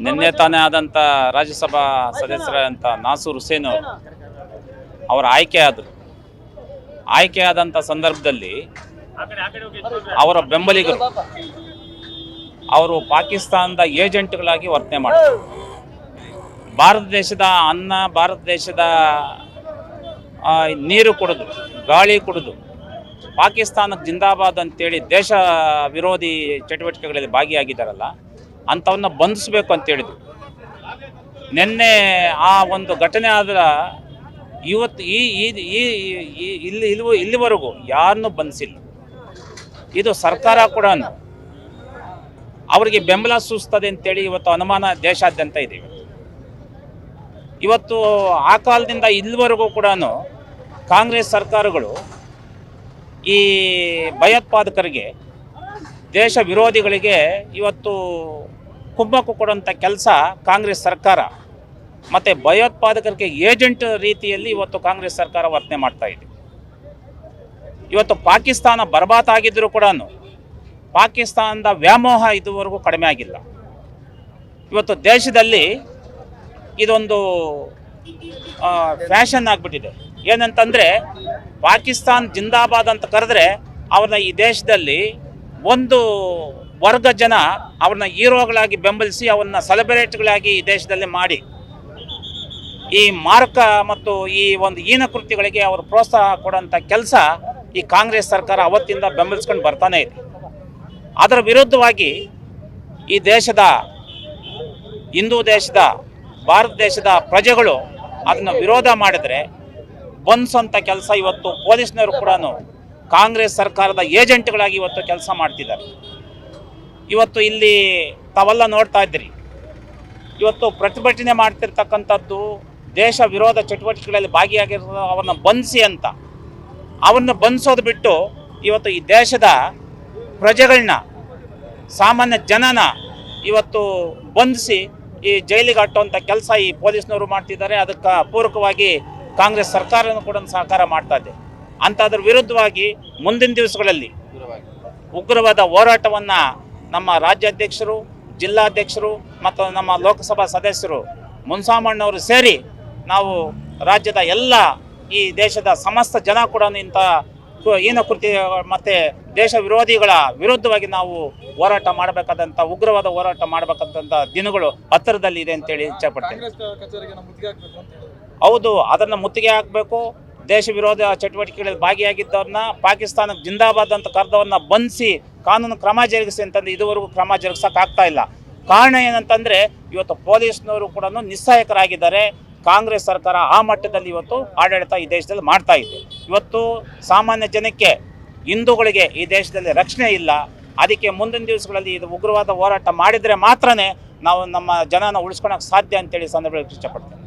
ನಿನ್ನೆ ತಾನೇ ಆದಂಥ ರಾಜ್ಯಸಭಾ ಸದಸ್ಯರಂತ ನಾಸೂರ್ ಹುಸೇನ್ ಅವರ ಆಯ್ಕೆಯಾದಂಥ ಸಂದರ್ಭದಲ್ಲಿ ಅವರ ಬೆಂಬಲಿಗರು ಅವರು ಪಾಕಿಸ್ತಾನದ ಏಜೆಂಟ್ಗಳಾಗಿ ವರ್ತನೆ ಮಾಡಿದರು. ಭಾರತ ದೇಶದ ಅನ್ನ, ಭಾರತ ದೇಶದ ನೀರು ಕುಡಿದು, ಗಾಳಿ ಕುಡಿದು ಪಾಕಿಸ್ತಾನಕ್ಕೆ ಜಿಂದಾಬಾದ್ ಅಂತೇಳಿ ದೇಶ ವಿರೋಧಿ ಚಟುವಟಿಕೆಗಳಲ್ಲಿ ಭಾಗಿಯಾಗಿದ್ದಾರಲ್ಲ, ಅಂಥವನ್ನ ಬಂಧಿಸಬೇಕು ಅಂತೇಳಿದ್ರು. ನಿನ್ನೆ ಆ ಒಂದು ಘಟನೆ ಆದ ಇವತ್ತು ಇಲ್ಲಿವರೆಗೂ ಯಾರನ್ನೂ ಬಂಧಿಸಿಲ್ಲ. ಇದು ಸರ್ಕಾರ ಕೂಡ ಅವರಿಗೆ ಬೆಂಬಲ ಸೂಚಿಸ್ತದೆ ಅಂತೇಳಿ ಇವತ್ತು ಅನುಮಾನ ದೇಶಾದ್ಯಂತ ಇದೆ. ಇವತ್ತು ಆ ಕಾಲದಿಂದ ಇಲ್ಲಿವರೆಗೂ ಕೂಡ ಕಾಂಗ್ರೆಸ್ ಸರ್ಕಾರಗಳು ಈ ಭಯೋತ್ಪಾದಕರಿಗೆ, ದೇಶ ವಿರೋಧಿಗಳಿಗೆ ಇವತ್ತು ಕುಮ್ಮಕ್ಕು ಕೊಡುವಂಥ ಕೆಲಸ ಕಾಂಗ್ರೆಸ್ ಸರ್ಕಾರ ಮತ್ತು ಭಯೋತ್ಪಾದಕರಿಗೆ ಏಜೆಂಟ್ ರೀತಿಯಲ್ಲಿ ಇವತ್ತು ಕಾಂಗ್ರೆಸ್ ಸರ್ಕಾರ ವರ್ತನೆ ಮಾಡ್ತಾ ಇದೆ. ಇವತ್ತು ಪಾಕಿಸ್ತಾನ ಬರ್ಬಾದ್ ಆಗಿದ್ದರೂ ಕೂಡ ಪಾಕಿಸ್ತಾನದ ವ್ಯಾಮೋಹ ಇದುವರೆಗೂ ಕಡಿಮೆ ಆಗಿಲ್ಲ. ಇವತ್ತು ದೇಶದಲ್ಲಿ ಇದೊಂದು ಫ್ಯಾಷನ್ ಆಗಿಬಿಟ್ಟಿದೆ. ಏನಂತಂದರೆ, ಪಾಕಿಸ್ತಾನ್ ಜಿಂದಾಬಾದ್ ಅಂತ ಕರೆದ್ರೆ ಅವ್ರನ್ನ ಈ ದೇಶದಲ್ಲಿ ಒಂದು ವರ್ಗ ಜನ ಅವ್ರನ್ನ ಹೀರೋಗಳಾಗಿ ಬೆಂಬಲಿಸಿ ಅವನ್ನ ಸೆಲೆಬ್ರೇಟ್ಗಳಾಗಿ ಈ ದೇಶದಲ್ಲಿ ಮಾಡಿ ಈ ಮಾರಕ ಮತ್ತು ಈ ಒಂದು ಹೀನ ಕೃತ್ಯಗಳಿಗೆ ಅವರು ಪ್ರೋತ್ಸಾಹ ಕೊಡುವಂಥ ಕೆಲಸ ಈ ಕಾಂಗ್ರೆಸ್ ಸರ್ಕಾರ ಅವತ್ತಿಂದ ಬೆಂಬಲಿಸ್ಕೊಂಡು ಬರ್ತಾನೆ ಇದೆ. ಅದರ ವಿರುದ್ಧವಾಗಿ ಈ ದೇಶದ ಹಿಂದೂ ದೇಶದ, ಭಾರತ ದೇಶದ ಪ್ರಜೆಗಳು ಅದನ್ನು ವಿರೋಧ ಮಾಡಿದರೆ ಬಂಧಿಸೋಂಥ ಕೆಲಸ ಇವತ್ತು ಪೊಲೀಸ್ನವರು ಕೂಡ ಕಾಂಗ್ರೆಸ್ ಸರ್ಕಾರದ ಏಜೆಂಟ್ಗಳಾಗಿ ಇವತ್ತು ಕೆಲಸ ಮಾಡ್ತಿದ್ದಾರೆ. ಇವತ್ತು ಇಲ್ಲಿ ತಾವೆಲ್ಲ ನೋಡ್ತಾ ಇದ್ದೀರಿ, ಇವತ್ತು ಪ್ರತಿಭಟನೆ ಮಾಡ್ತಿರ್ತಕ್ಕಂಥದ್ದು ದೇಶ ವಿರೋಧ ಚಟುವಟಿಕೆಗಳಲ್ಲಿ ಭಾಗಿಯಾಗಿರೋ ಅವನ್ನ ಬಂಧಿಸಿ ಅಂತ, ಅವನ್ನ ಬಂಧಿಸೋದು ಬಿಟ್ಟು ಇವತ್ತು ಈ ದೇಶದ ಪ್ರಜೆಗಳನ್ನ, ಸಾಮಾನ್ಯ ಜನನ ಇವತ್ತು ಬಂಧಿಸಿ ಈ ಜೈಲಿಗೆ ಅಟ್ಟುವಂಥ ಕೆಲಸ ಈ ಪೊಲೀಸ್ನವರು ಮಾಡ್ತಿದ್ದಾರೆ. ಅದಕ್ಕೆ ಪೂರಕವಾಗಿ ಕಾಂಗ್ರೆಸ್ ಸರ್ಕಾರನೂ ಕೂಡ ಸಹಕಾರ ಮಾಡ್ತಾ ಇದೆ. ಅಂಥದ್ರ ವಿರುದ್ಧವಾಗಿ ಮುಂದಿನ ದಿವಸಗಳಲ್ಲಿ ಉಗ್ರವಾದ ಹೋರಾಟವನ್ನು ನಮ್ಮ ರಾಜ್ಯಾಧ್ಯಕ್ಷರು, ಜಿಲ್ಲಾಧ್ಯಕ್ಷರು ಮತ್ತು ನಮ್ಮ ಲೋಕಸಭಾ ಸದಸ್ಯರು ಮುನ್ಸಾಮಣ್ಣವರು ಸೇರಿ ನಾವು ರಾಜ್ಯದ ಎಲ್ಲ ಈ ದೇಶದ ಸಮಸ್ತ ಜನ ಕೂಡ ಇಂಥ ಹೀನ ಕೃತ್ಯ ಮತ್ತು ದೇಶ ವಿರೋಧಿಗಳ ವಿರುದ್ಧವಾಗಿ ನಾವು ಹೋರಾಟ ಮಾಡಬೇಕಾದಂಥ, ಉಗ್ರವಾದ ಹೋರಾಟ ಮಾಡಬೇಕಂತ ದಿನಗಳು ಹತ್ತಿರದಲ್ಲಿ ಇದೆ ಅಂತೇಳಿ ಇಚ್ಛೆಪಡ್ತೇನೆ. ಹೌದು, ಅದನ್ನು ಮುತ್ತಿಗೆ ಹಾಕಬೇಕು. ದೇಶ ವಿರೋಧ ಚಟುವಟಿಕೆಗಳಲ್ಲಿ ಭಾಗಿಯಾಗಿದ್ದವ್ರನ್ನ, ಪಾಕಿಸ್ತಾನಕ್ಕೆ ಜಿಂದಾಬಾದ್ ಅಂತ ಕರೆದವ್ರನ್ನ ಬಂಧಿಸಿ ಕಾನೂನು ಕ್ರಮ ಜರುಗಿಸಿ ಅಂತಂದು ಇದುವರೆಗೂ ಕ್ರಮ ಜರುಗಿಸೋಕ್ಕಾಗ್ತಾ ಇಲ್ಲ. ಕಾರಣ ಏನಂತಂದರೆ, ಇವತ್ತು ಪೊಲೀಸ್ನವರು ಕೂಡ ನಿಸ್ಸಹಾಯಕರಾಗಿದ್ದಾರೆ. ಕಾಂಗ್ರೆಸ್ ಸರ್ಕಾರ ಆ ಮಟ್ಟದಲ್ಲಿ ಇವತ್ತು ಆಡಳಿತ ಈ ದೇಶದಲ್ಲಿ ಮಾಡ್ತಾ ಇದೆ. ಇವತ್ತು ಸಾಮಾನ್ಯ ಜನಕ್ಕೆ, ಹಿಂದೂಗಳಿಗೆ ಈ ದೇಶದಲ್ಲಿ ರಕ್ಷಣೆ ಇಲ್ಲ. ಅದಕ್ಕೆ ಮುಂದಿನ ದಿವಸಗಳಲ್ಲಿ ಇದು ಉಗ್ರವಾದ ಹೋರಾಟ ಮಾಡಿದರೆ ಮಾತ್ರನೇ ನಾವು ನಮ್ಮ ಜನನ ಉಳಿಸ್ಕೊಳಕ್ಕೆ ಸಾಧ್ಯ ಅಂತೇಳಿ ಸಂದರ್ಭದಲ್ಲಿ ಇಷ್ಟಪಡ್ತೇನೆ.